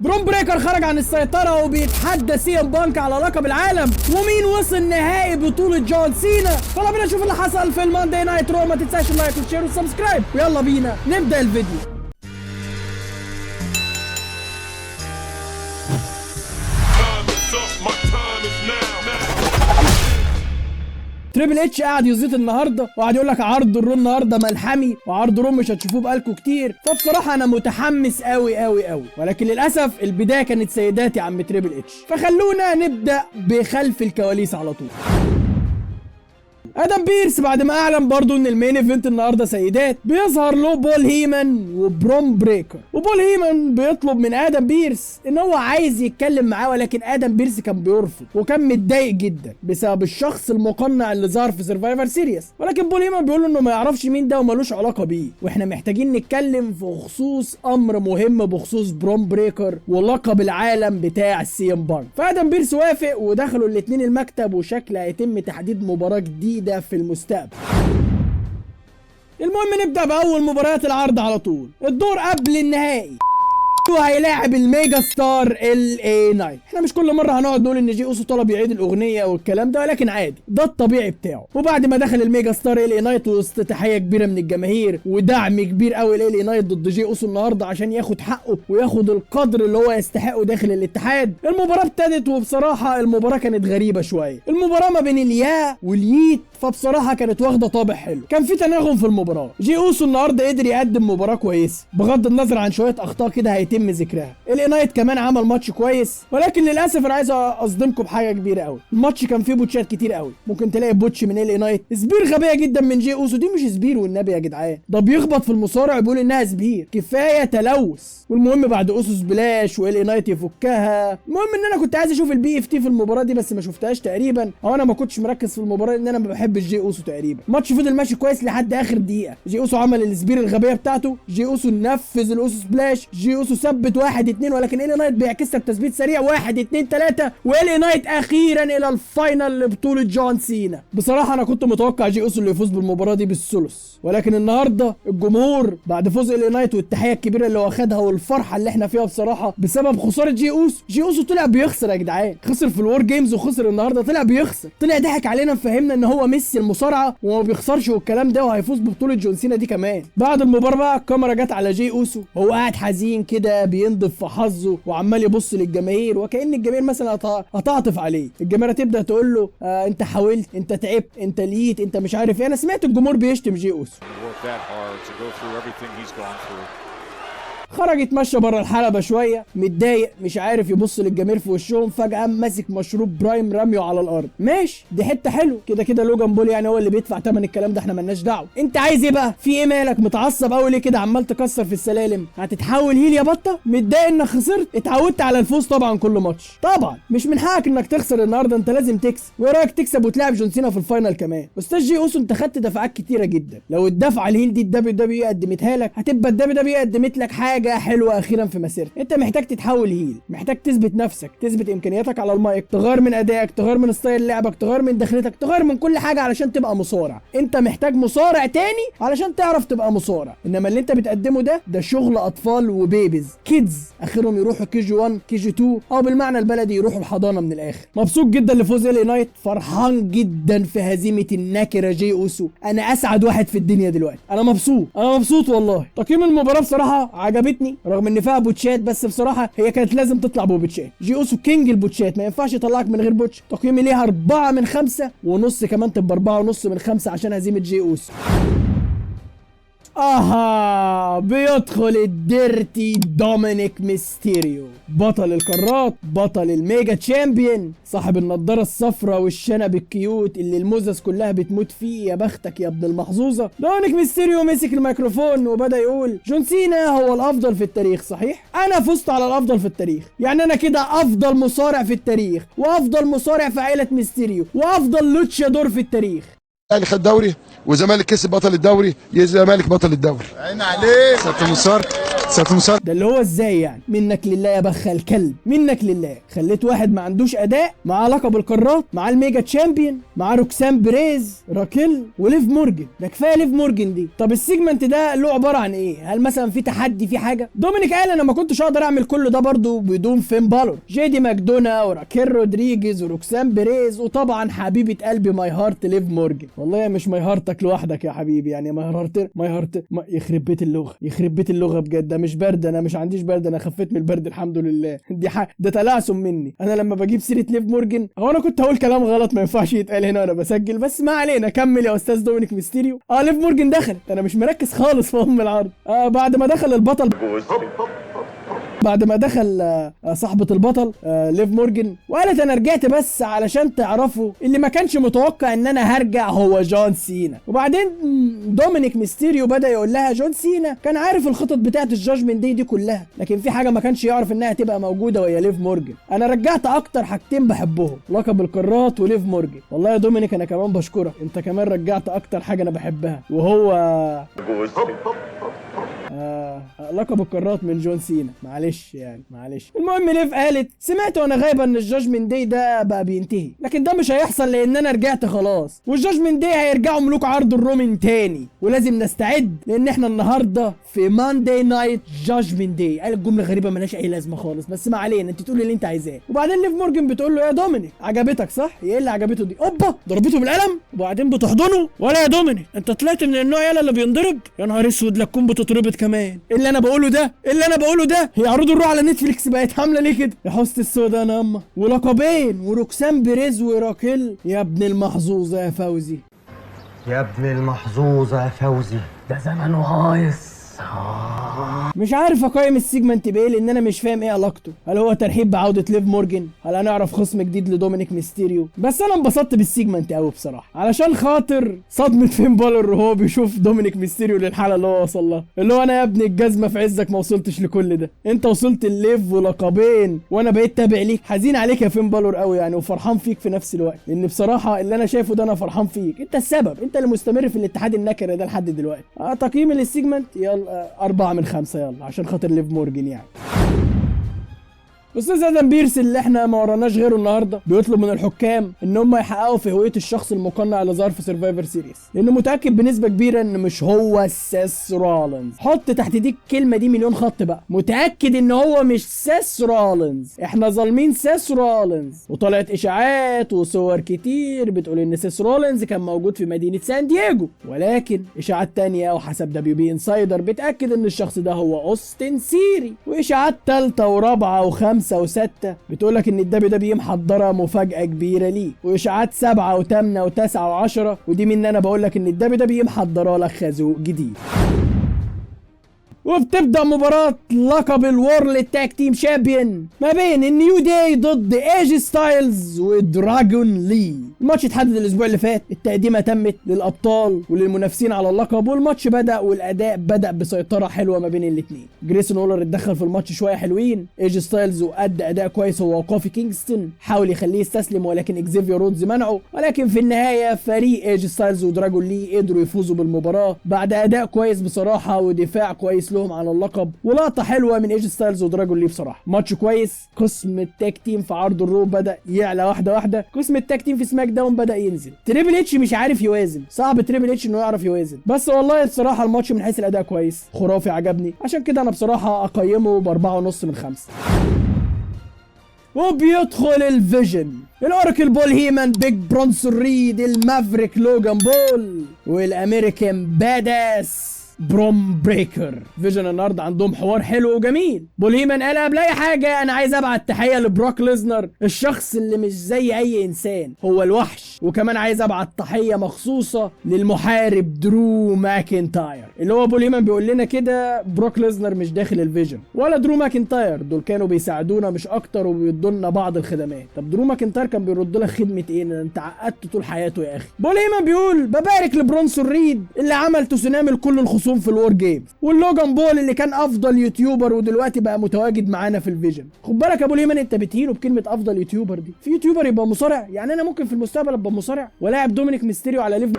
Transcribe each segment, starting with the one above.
برون بريكر خرج عن السيطرة وبيتحدى سي ام بانك على لقب العالم، ومين وصل نهائي بطولة جون سينا. فيلا بينا نشوف اللي حصل في الماندي نايت رو. ما تنساش اللايك والشير والسبسكرايب، ويلا بينا نبدأ الفيديو. تريبل اتش قاعد يزيط النهارده وقاعد يقول لك عرض الرو النهارده ملحمي، وعرض الرو مش هتشوفوه بقالكم كتير. فبصراحه انا متحمس قوي قوي قوي، ولكن للاسف البدايه كانت سيدات يا عم تريبل اتش. فخلونا نبدا بخلف الكواليس على طول. ادم بيرس بعد ما اعلن برضو ان المين ايفنت النهارده سيدات، بيظهر له بول هيمن وبرون بريكر. وبول هيمن بيطلب من ادم بيرس ان هو عايز يتكلم معاه، ولكن ادم بيرس كان بيرفض وكان متضايق جدا بسبب الشخص المقنع اللي ظهر في سرفايفر سيريس. ولكن بول هيمن بيقول له انه ما يعرفش مين ده ومالوش علاقه بيه، واحنا محتاجين نتكلم في خصوص امر مهم بخصوص برون بريكر ولقب العالم بتاع السي ام بانك. فادم بيرس وافق ودخلوا الاثنين المكتب، وشكل هيتم تحديد مباراه جديده في المستقبل. المهم نبدأ بأول مباريات العرض على طول. الدور قبل النهائي وهيلاعب الميجا ستار LA نايت. احنا مش كل مره هنقعد نقول ان جي اوسو طلب يعيد الاغنيه والكلام ده، ولكن عادي، ده الطبيعي بتاعه. وبعد ما دخل الميجا ستار LA نايت وسط تحيه كبيره من الجماهير ودعم كبير قوي LA نايت ضد جي اوسو النهارده عشان ياخد حقه وياخد القدر اللي هو يستحقه داخل الاتحاد، المباراه ابتدت. وبصراحه المباراه كانت غريبه شويه. المباراه ما بين اليا والييت، فبصراحه كانت واخده طابع حلو، كان في تناغم في المباراه. جي اوسو النهارده قدر يقدم مباراه كويسه بغض النظر عن شويه اخطاء كده هيتم ذكرها. LA نايت كمان عمل ماتش كويس، ولكن للاسف انا عايز اصدمكم بحاجه كبيره قوي. الماتش كان فيه بوتشات كتير قوي. ممكن تلاقي بوتش من LA نايت، سبير غبيه جدا من جي اوسو. دي مش سبير والنبي يا جدعان، ده بيخبط في المصارع وبيقول انها سبير. كفايه تلوث. والمهم بعد اوسو سبلاش LA نايت يفكها. المهم ان انا كنت عايز اشوف الBFT في المباراه دي بس ما شفتهاش تقريبا، او انا ما كنتش مركز في المباراه لان انا ما بحبش جي اوسو تقريبا. الماتش فضل ماشي كويس لحد اخر دقيقه. جي اوسو عمل السبير الغبيه بتاعته، جي اوسو نفذ الاوسو سبلاش، جي اوسو ثبت 1-2، ولكن LA نايت بيعكسها بتثبيت سريع 1-2-3، LA نايت اخيرا الى الفاينل لبطوله جون سينا. بصراحه انا كنت متوقع جي اوسو اللي يفوز بالمباراه دي بالثلث، ولكن النهارده الجمهور بعد فوز LA نايت والتحيه الكبيره اللي واخدها والفرحه اللي احنا فيها بصراحه بسبب خساره جي اوسو طلع بيخسر يا جدعان. خسر في الوور جيمز وخسر النهارده، طلع بيخسر، طلع ضحك علينا، فهمنا ان هو ميسي المصارعه وما بيخسرش والكلام ده، وهيفوز ببطوله جون سينا دي كمان. بعد المباراه بقى الكاميرا جت على جي اوسو وهو قاعد حزين كده بينضف في حظه وعمال يبص للجماهير، وكأن الجماهير مثلا هتعطف عليه. الجماهير تبدا تقول له انت حاولت، انت تعبت، انت ليت، انت مش عارف ايه. انا سمعت الجمهور بيشتم جي اوسو. خرج يتمشى بره الحلبه شويه متضايق مش عارف يبص للجماهير في وشهم، فجاه ماسك مشروب برايم رميه على الارض. ماشي، دي حته حلو كده كده. لوجان بول يعني هو اللي بيدفع ثمن الكلام ده، احنا مالناش دعوه. انت عايز ايه بقى؟ في ايه مالك متعصب قوي ليه كده عمال تكسر في السلالم؟ هتتحول هيل يا بطه؟ متضايق انك خسرت؟ اتعودت على الفوز طبعا كل ماتش. طبعا مش من حقك انك تخسر النهارده، انت لازم تكسب. وايه رايك تكسب وتلعب جون سينا في الفاينل كمان؟ استاذ جي اوسو انت خدت دفعات كتيره جدا، لو الدفعه الهيل دي WWE قدمتها لك هتبقى WWE قدمت لك حاجه حلوه اخيرا في مسيرتك. انت محتاج تتحول هيل، محتاج تثبت نفسك، تثبت امكانياتك على المايك، تغير من ادائك، تغير من ستايل لعبك، تغير من دخلتك، تغير من كل حاجه علشان تبقى مصارع. انت محتاج مصارع تاني علشان تعرف تبقى مصارع. انما اللي انت بتقدمه ده شغل اطفال وبيبيز كيدز، اخرهم يروحوا KG1 KG2 او بالمعنى البلدي يروحوا الحضانه من الاخر. مبسوط جدا لفوز LA نايت، فرحان جدا في هزيمه النكره جي اوسو. انا اسعد واحد في الدنيا دلوقتي، انا مبسوط والله. تقييم المباراه بصراحه عجبتني رغم ان فيها بوتشات، بس بصراحه هي كانت لازم تطلع بوتشات. جي اوسو كينج البوتشات، ما ينفعش يطلعك من غير بوتش. تقييمي ليها 4 من 5 ونص، كمان تبقى 4.5 من 5 عشان هزيمه جي اوسو. بيدخل الديرتي دومينيك ميستيريو، بطل القارات، بطل الميجا تشامبيون، صاحب النضاره الصفراء والشنب الكيوت اللي الموزس كلها بتموت فيه. يا بختك يا ابن المحظوظه. دومينيك ميستيريو مسك الميكروفون وبدا يقول جون سينا هو الافضل في التاريخ. صحيح، انا فزت على الافضل في التاريخ، يعني انا كده افضل مصارع في التاريخ، وافضل مصارع في عائله ميستيريو، وافضل لوتشادور في التاريخ. الاهلي خد دوري والزمالك كسب بطل الدوري، يا الزمالك بطل الدوري. عين عليك. سيادة المستشار ده اللي هو ازاي يعني؟ منك لله يا بخ الكلب، منك لله. خليت واحد ما عندوش اداء مع لقب القارات، مع الميجا تشامبيون، مع روكسان بريز، راكيل وليف مورجن. ده كفايه ليف مورجن دي. طب السيجمنت ده له عباره عن ايه؟ هل مثلا في تحدي، في حاجه؟ دومينيك قال انا ما كنتش اقدر اعمل كل ده برضه بدون فين بالور، جيدي ماكدونا وراكيل رودريجيز وروكسان بريز، وطبعا حبيبه قلبي ماي هارت ليف مورجن. والله مش ماي هارتك لوحدك يا حبيبي، يعني ماي هارت يخرب بيت اللغه، يخرب بيت اللغه بجد. ده مش برد، انا مش عنديش برد، انا خفيت من البرد الحمد لله. ده تلعثم مني. انا لما بجيب سيره ليف مورجن، هو انا كنت هقول كلام غلط ما ينفعش يتقال هنا وانا بسجل، بس ما علينا. كمل يا استاذ دومينيك ميستيريو. ليف مورجن دخلت، انا مش مركز خالص في العرض. بعد ما دخل البطل، بعد ما دخل صاحبة البطل ليف مورجن، وقالت انا رجعت بس علشان تعرفوا اللي ما كانش متوقع ان انا هرجع هو جون سينا. وبعدين دومينيك ميستيريو بدأ يقول لها جون سينا كان عارف الخطط بتاعت الجاجمنت دي كلها، لكن في حاجة ما كانش يعرف انها تبقى موجودة وهي ليف مورجن. انا رجعت اكتر حاجتين بحبهم، لقب القارات وليف مورجن. والله يا دومينيك انا كمان بشكرك، انت كمان رجعت اكتر حاجة انا بحبها، وهو لقب القارات من جون سينا. معلش يعني معلش. المهم ليف قالت سمعت وانا غايبه ان الجاجمنت داي ده بقى بينتهي، لكن ده مش هيحصل لان انا رجعت خلاص، والجاجمنت داي هيرجعوا ملوك عرض الرومن تاني، ولازم نستعد لان احنا النهارده في مانداي نايت جاجمنت داي. قال الجمله غريبه ملهاش اي لازمه خالص، بس ما علينا، انت تقول اللي انت عايزاه. وبعدين ليف مورجن بتقول له يا دومينيك عجبتك صح؟ ايه اللي عجبته دي؟ اوبا ضربته بالقلم وبعدين بتحضنه. ولا يا دومينيك انت طلعت من النوع يالا اللي بينضرب؟ يا نهار اسود، لا تكون بتتربط كمان. اللي انا بقوله ده هي عروض الروح على نتفليكس بقت عامله ليه كده؟ يا حسن السودا انا اما ولقبين وروكسان بريز وراكيل. يا ابن المحظوظه يا فوزي، يا ابن المحظوظه يا فوزي، ده زمنه هايص. مش عارف اقيم السيجمنت بايه لان انا مش فاهم ايه علاقته. هل هو ترحيب بعوده ليف مورجن؟ هل هنعرف خصم جديد لدومينيك ميستيريو؟ بس انا انبسطت بالسيجمنت قوي بصراحه، علشان خاطر صدمه فين بالور وهو بيشوف دومينيك ميستيريو للحاله اللي هو وصل لها، اللي هو انا يا ابن الجزمه في عزك ما وصلتش لكل ده، انت وصلت الليف ولقبين وانا بقيت تابع ليك. حزين عليك يا فين بالور قوي يعني، وفرحان فيك في نفس الوقت، لان بصراحه اللي انا شايفه ده انا فرحان فيك، انت السبب، انت اللي مستمر في الاتحاد النكره ده لحد دلوقتي. تقييمي للسيجمنت يلا 4 من 5 يلا، عشان خاطر ليف مورجن يعني. استاذ ادم بيرس اللي احنا ما وراناش غيره النهارده بيطلب من الحكام ان هم يحققوا في هويه الشخص المقنع اللي ظهر في سرفايفر سيريس، لانه متاكد بنسبه كبيره ان مش هو سيس رولينز. حط تحت دي الكلمه دي مليون خط بقى، متاكد ان هو مش سيس رولينز. احنا ظالمين سيس رولينز، وطلعت اشاعات وصور كتير بتقول ان سيس رولينز كان موجود في مدينه سان دييجو، ولكن اشاعات تانية وحسب دبليو انسايدر بتاكد ان الشخص ده هو اوستن سيري، واشاعات ثالثه ورابعه وخامسه و6 بتقولك ان الدبليو محضره مفاجاه كبيره ليه، واشاعات 7 و8 و9 و10، ودي من انا بقولك ان الدبليو محضره لك خازوق جديد. وبتبدأ مباراة لقب الورلد تاج تيم شامبيون ما بين النيو داي ضد ايج ستايلز ودراجون لي. الماتش اتحدد الاسبوع اللي فات، التقديمة تمت للابطال وللمنافسين على اللقب، والماتش بدأ والاداء بدأ بسيطرة حلوة ما بين الاثنين. جريسون وولر اتدخل في الماتش شوية حلوين، ايج ستايلز وادى اداء كويس هو وكوفي كينغستون، حاول يخليه يستسلم ولكن اكزيفير رودز منعه، ولكن في النهاية فريق ايج ستايلز ودراجون لي قدروا يفوزوا بالمباراة بعد اداء كويس بصراحة ودفاع كويس لهم على اللقب، ولقطه حلوه من ايج ستايلز ودراجون لي بصراحه. ماتش كويس. قسم التاج تيم في عرض الرو بدا يعلى واحده واحده، قسم التاج تيم في سماك داون بدا ينزل. تريبل اتش مش عارف يوازن، صعب تريبل اتش انه يعرف يوازن، بس والله بصراحه الماتش من حيث الاداء كويس خرافي عجبني، عشان كده انا بصراحه اقيمه ب4.5 من 5. وبيدخل الفيجن، الاوراكل بول هيمان، بيج برونسون ريد، المافريك لوجان بول، والامريكان باداس بروم بريكر. فيجن النهارده عندهم حوار حلو وجميل. بول هيمان قال قبل اي حاجه انا عايز ابعت تحيه لبروك ليزنر، الشخص اللي مش زي اي انسان، هو الوحش. وكمان عايز ابعت تحيه مخصوصه للمحارب درو ماكنتاير، اللي هو بول هيمان بيقول لنا كده بروك ليزنر مش داخل الفيجن ولا درو ماكنتاير، دول كانوا بيساعدونا مش اكتر وبيدوا لنا بعض الخدمات. طب درو ماكنتاير كان بيرد لك خدمه ايه؟ انت عقدت طول حياته يا اخي. بول هيمان بيقول ببارك لبرونسون ريد اللي عمل تسونامي لكل الخصوم في الور جيم، واللوجان بول اللي كان افضل يوتيوبر ودلوقتي بقى متواجد معانا في الفيجن. خد بالك يا ابو ليمان انت بتهينه بكلمه افضل يوتيوبر دي، في يوتيوبر يبقى مصارع؟ يعني انا ممكن في المستقبل ابقى مصارع ولاعب دومينيك ميستيريو على ليف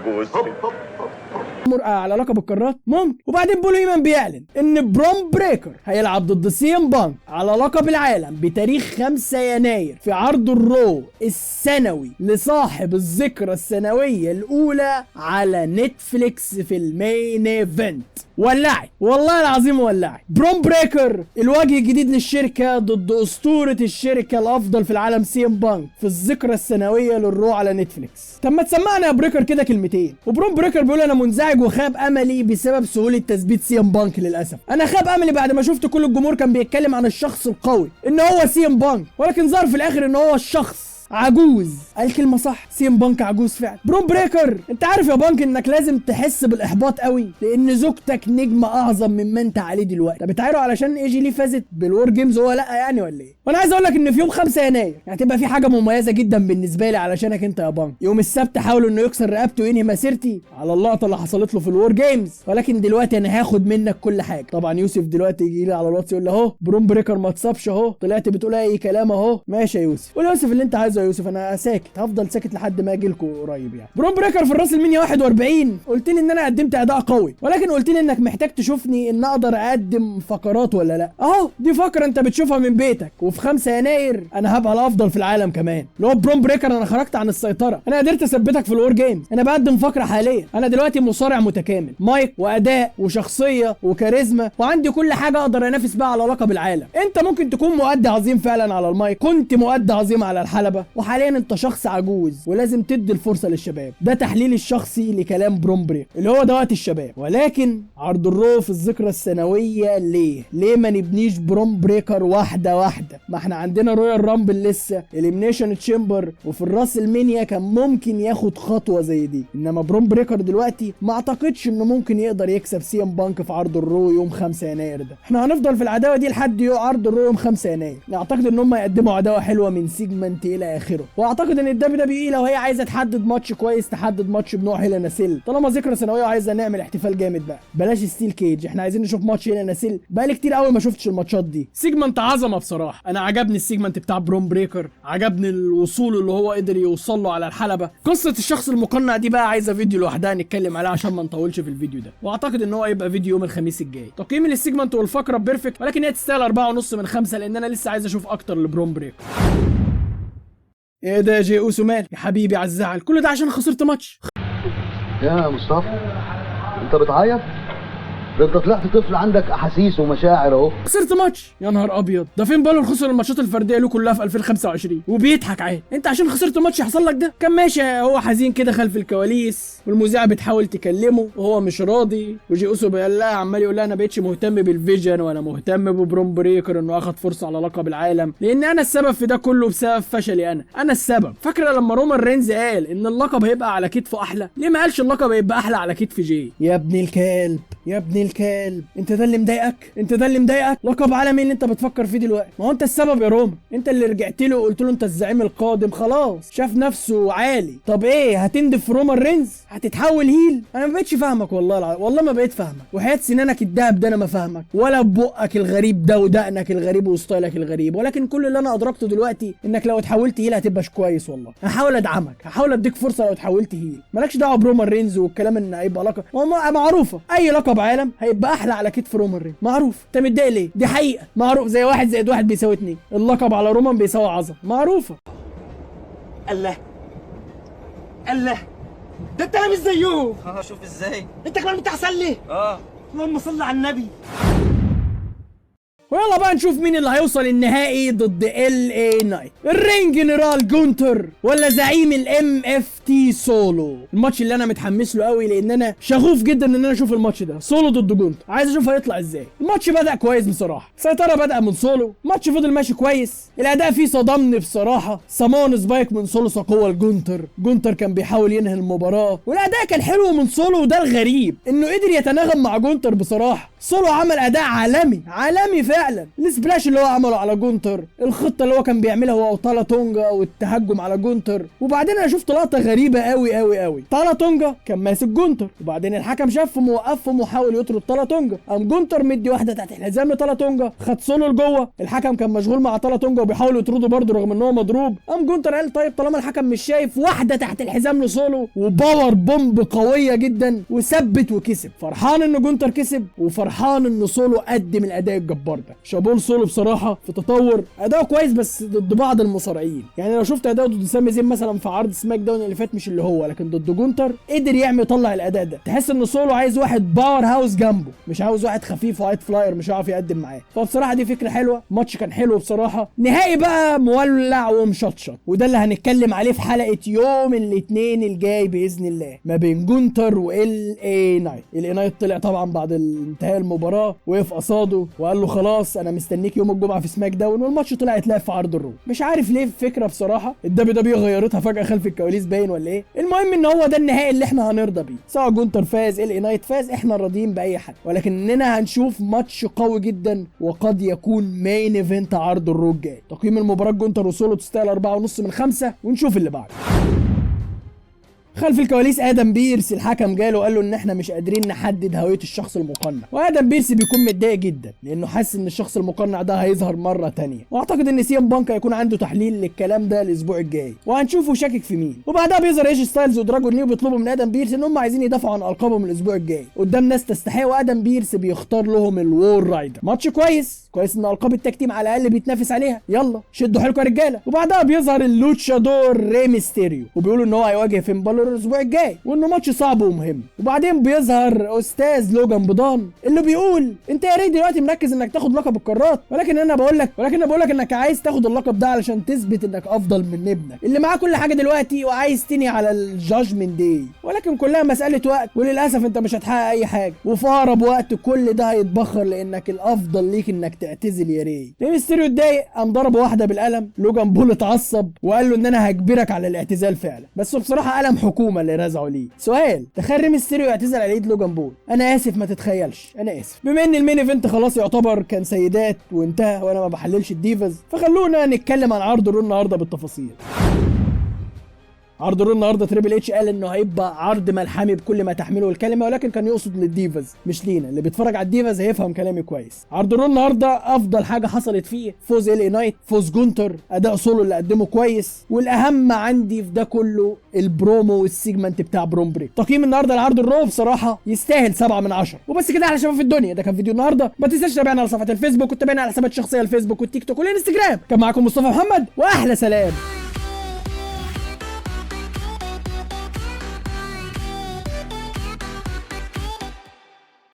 على لقب القارات ممكن. وبعدين بول هيمن بيعلن ان برون بريكر هيلعب ضد سي ام بانك على لقب العالم بتاريخ 5 يناير في عرض الرو السنوي لصاحب الذكرى السنويه الاولى على نتفليكس في المين ايفنت. ولعت والله العظيم ولعت. برون بريكر الوجه الجديد للشركه ضد اسطوره الشركه الافضل في العالم سي ام بانك في الذكرى السنويه للرو على نتفليكس. طب ما تسمعنا يا بريكر كده كلمتين. وبرون بريكر بيقول انا منزعج وخاب املي بسبب سهوله تثبيت سي ام بانك للاسف. انا خاب املي بعد ما شفت كل الجمهور كان بيتكلم عن الشخص القوي ان هو سي ام بانك، ولكن ظهر في الاخر ان هو الشخص عجوز. قال كلمه صح، سي ام بانك عجوز فعلا. برون بريكر انت عارف يا بانك انك لازم تحس بالاحباط قوي لان زوجتك نجم اعظم مما انت عليه دلوقتي. طب بتعايروا علشان اي جي لي فازت بالور جيمز وهو لا يعني ولا ايه؟ وانا عايز اقول لك ان في يوم 5 يناير هتبقى في حاجه مميزه جدا بالنسبه لي علشانك انت يا بانك. يوم السبت حاول انه يكسر رقبته وينهي مسيرتي على اللقطه اللي حصلت له في الور جيمز، ولكن دلوقتي انا هاخد منك كل حاجه. طبعا يوسف دلوقتي يجي لي على الواتس يقول لي اهو برون بريكر ما اتصابش اهو، طلعت بتقول اي كلام اهو. ماشي يا يوسف، قول يا يوسف اللي انت عايزه يا يوسف، انا ساكت هفضل ساكت لحد ما اجي لكم قريب يعني. برون بريكر في الراس المنيا 41 قلت لي ان انا قدمت اداء قوي، ولكن قلت لي انك محتاج تشوفني ان اقدر اقدم فقرات ولا لا. اهو دي فقره انت بتشوفها من بيتك، وفي 5 يناير انا هبقى الافضل في العالم كمان. اللي هو برون بريكر انا خرجت عن السيطره، انا قدرت اثبتك في الور جيمز. انا بقدم فقره حاليا، انا دلوقتي مصارع متكامل، مايك واداء وشخصيه وكاريزما، وعندي كل حاجه اقدر انافس بيها على لقب العالم. انت ممكن تكون مؤدي عظيم فعلا على المايك، كنت مؤدي عظيم على الحلبه، وحاليا انت شخص عجوز ولازم تدي الفرصه للشباب. ده تحليل الشخصي لكلام برون بريكر اللي هو ده وقت الشباب. ولكن عرض الرو في الذكرى السنويه ليه ما نبنيش برون بريكر واحده واحده؟ ما احنا عندنا رويال رامبل لسه، اليمنيشن تشامبر، وفي الراس المنيا كان ممكن ياخد خطوه زي دي. انما برون بريكر دلوقتي ما اعتقدش انه ممكن يقدر يكسب سي ام بانك في عرض الرو يوم 5 يناير ده. احنا هنفضل في العداوه دي لحد عرض الرو يوم 5 يناير. اعتقد ان هم يقدموا عداوه حلوه من سيجمنت الى اخره، واعتقد ان الدبليو دبليو لو هي عايزه تحدد ماتش كويس تحدد ماتش بنوع هيلا سيل. طالما ذكرى سنويه وعايزه نعمل احتفال جامد بقى، بلاش ستيل كيج، احنا عايزين نشوف ماتش هيلا سيل. بقالي كتير قوي ما شفتش الماتشات دي. سيجمنت عظمه بصراحه، انا عجبني السيجمنت بتاع برون بريكر، عجبني الوصول اللي هو قدر يوصل له على الحلبه. قصه الشخص المقنع دي بقى عايزه فيديو لوحدها نتكلم عليها عشان ما نطولش في الفيديو ده، واعتقد ان هو هيبقى فيديو يوم الخميس الجاي. تقييمي للسيجمنت والفقره بيرفكت، ولكن هي تستاهل 4.5 من 5 لان انا لسه عايز اشوف اكتر لبرون بريكر. ايه ده يا جي اوسو مال يا حبيبي على الزعل؟ كل ده عشان خسرت ماتش. يا مصطفى انت بتعيط؟ ده انت طلعت طفل عندك احاسيس ومشاعر اهو. خسرت ماتش؟ يا نهار ابيض، ده فين بالون خسر الماتشات الفرديه له كلها في 2025 وبيضحك عادي. انت عشان خسرت ماتش يحصل لك ده؟ كان ماشي هو حزين كده خلف الكواليس، والمذيعه بتحاول تكلمه وهو مش راضي، وجي اوسو بيقول لها عمال يقول لها انا بقيتش مهتم بالفيجن وانا مهتم ببرون بريكر انه اخد فرصه على لقب العالم، لان انا السبب في ده كله بسبب فشلي انا السبب. فاكره لما رومان رينز قال ان اللقب هيبقى على كتفه احلى؟ ليه ما قالش اللقب هيبقى احلى على كتف جي؟ يا ابن الكلب يا ابن الكلب، انت ده اللي مضايقك؟ انت ده اللي مضايقك؟ لقب عالمي اللي انت بتفكر فيه دلوقتي؟ ما هو انت السبب يا روما، انت اللي رجعت له وقلت له انت الزعيم القادم، خلاص شاف نفسه عالي. طب ايه هتندف في رومان رينز؟ هتتحول هيل؟ انا ما بقتش فاهمك والله والله ما بقيت فاهمك، وحياة سنانك الدهب ده انا ما فاهمك، ولا ببقك الغريب ده ودقنك الغريب وستايلك الغريب. ولكن كل اللي انا ادركته دلوقتي انك لو اتحولت هيل هتبقى كويس. والله هحاول ادعمك، هحاول اديك فرصه لو اتحولت هيل. مالكش دعوه برومان رينز والكلام ان هيبقى لقب، معروفه اي لقب عالم هيبقى احلى على كتف رومان رينز، معروف. انت متضايق ليه؟ دي حقيقه معروف، زي 1 زائد 1 بيساوي 2، اللقب على رومان بيساوي عظمه، معروفه. الله ده انت مش زيهم. شوف ازاي انت كمان بتحصل لي. اللهم صل على النبي. ويلا بقى نشوف مين اللي هيوصل النهائي ضد LA نايت، الرينج جنرال جونتر ولا زعيم MFT سولو. الماتش اللي انا متحمس له قوي لان انا شغوف جدا ان انا اشوف الماتش ده، سولو ضد جونتر، عايز اشوف هيطلع ازاي. الماتش بدأ كويس بصراحه، سيطره بدأ من سولو، الماتش فضل ماشي كويس، الاداء فيه صدمني بصراحه، سامون سبايك من سولو ساقوه لجونتر، جونتر كان بيحاول ينهي المباراه، والاداء كان حلو من سولو، وده الغريب انه قدر يتناغم مع جونتر بصراحه. سولو عمل اداء عالمي عالمي فعلا. السبلاش اللي هو عمله على جونتر، الخطه اللي هو كان بيعملها هو وطالا تونجا والتهجم على جونتر. وبعدين انا شفت لقطه غريبه قوي قوي قوي. طالا تونجا كان ماسك جونتر، وبعدين الحكم شافهم ووقفهم وحاول يطرد طالا تونجا، قام جونتر مدي واحده تحت الحزام لطالا تونجا، خد سولو لجوه. الحكم كان مشغول مع طالا تونجا وبيحاول يطرده برده رغم ان هو مضروب. قام جونتر قال طيب طالما الحكم مش شايف، واحده تحت الحزام لسولو وباور بومب قويه جدا وثبت وكسب. فرحان ان جونتر كسب وفرحان ان سولو قدم الاداء الجبار ده. شابول سولو بصراحه في تطور، اداؤه كويس بس ضد بعض المصارعين. يعني لو شفت اداؤه ضد سامي زين مثلا في عرض سماك داون اللي فات مش اللي هو، لكن ضد جونتر قدر يطلع الاداء ده. تحس ان سولو عايز واحد باور هاوس جنبه، مش عاوز واحد خفيف وهايت فلاير مش هيعرف يقدم معاه. فبصراحه دي فكره حلوه. الماتش كان حلو بصراحه. نهائي بقى مولع ومشطشط، وده اللي هنتكلم عليه في حلقه يوم الاثنين الجاي باذن الله، ما بين جونتر وال اي نايت. ال نايت طلع طبعا بعد انتهاء المباراه، وقف قصاده وقال له خلاص انا مستنيك يوم الجمعه في سماك داون، والماتش طلع يتلعب في عرض الرو. مش عارف ليه الفكره بصراحه، الدبليو دبليو غيرتها فجاه خلف الكواليس باين ولا ايه. المهم ان هو ده النهائي اللي احنا هنرضى بيه، سواء جونتر فاز ال نايت فاز احنا راضيين باي حد، ولكننا هنشوف ماتش قوي جدا وقد يكون مين ايفنت عرض الرو الجاي. تقييم المباراه جونتر وسولو تستاهل 4.5 من 5، ونشوف اللي بعده. خلف الكواليس ادم بيرس الحكم جاله وقال له ان احنا مش قادرين نحدد هويه الشخص المقنع، وادم بيرس بيكون متضايق جدا لانه حاسس ان الشخص المقنع ده هيظهر مره تانية. واعتقد ان سي ام بانك هيكون عنده تحليل للكلام ده الاسبوع الجاي، وهنشوفه شاكك في مين. وبعدها بيظهر ايجي ستايلز ودراجون ليو بيطلبوا من ادم بيرس ان هم عايزين يدافعوا عن القابهم الاسبوع الجاي قدام ناس تستحق، وادم بيرس بيختار لهم الوور رايدر. ماتش كويس ان القاب التكتيم على الاقل بيتنافس عليها، يلا شدوا حيلكم يا رجاله. وبعدها بيظهر اللوتشادور ري ميستيريو وبيقولوا ان هو هيواجه فين بالور الاسبوع الجاي وانه ماتش صعب ومهم. وبعدين بيظهر استاذ لوجان بودان اللي بيقول انت يا ريت دلوقتي مركز انك تاخد لقب القارات، ولكن انا بقول لك انك عايز تاخد اللقب ده علشان تثبت انك افضل من ابنك اللي معاه كل حاجه دلوقتي وعايز تنهي على الجاجمنت داي، ولكن كلها مساله وقت، وللاسف انت مش هتحقق اي حاجه، وفي اقرب وقت كل ده هيتبخر لانك الافضل ليك انك تعتزل يا ريت. ري ميستيريو اتضايق، قام ضربه واحده بالقلم. لوجان بول اتعصب وقال له ان انا هجبرك على الاعتزال فعلا، بس بصراحه قلم حكومه اللي رزعه ليه. سؤال، تخيل ري ميستيريو يعتزل على ايد لوجان بول؟ انا اسف ما تتخيلش، انا اسف. بما ان المين ايفنت خلاص يعتبر كان سيدات وانتهى وانا ما بحللش الديفاز، فخلونا نتكلم عن عرض الرو النهارده بالتفاصيل. عرض الرو النهارده تريبل اتش قال انه هيبقى عرض ملحمي بكل ما تحمله الكلمه، ولكن كان يقصد للديفاز مش لينا. اللي بيتفرج على الديفاز هيفهم كلامي كويس. عرض الرو النهارده افضل حاجه حصلت فيه فوز ال نايت، فوز جونتر، اداء سولو اللي قدمه كويس، والاهم عندي في ده كله البرومو والسيجمنت بتاع بروم بريك. تقييم النهارده لعرض الرو بصراحه يستاهل 7 من 10. وبس كده على شباب الدنيا، ده كان فيديو النهارده. ما تنساش تتابعنا على صفحه الفيسبوك وتتابعنا على حسابات الشخصيه الفيسبوك والتيك توك والانستجرام. كان معاكم مصطفى محمد، واحلى سلام.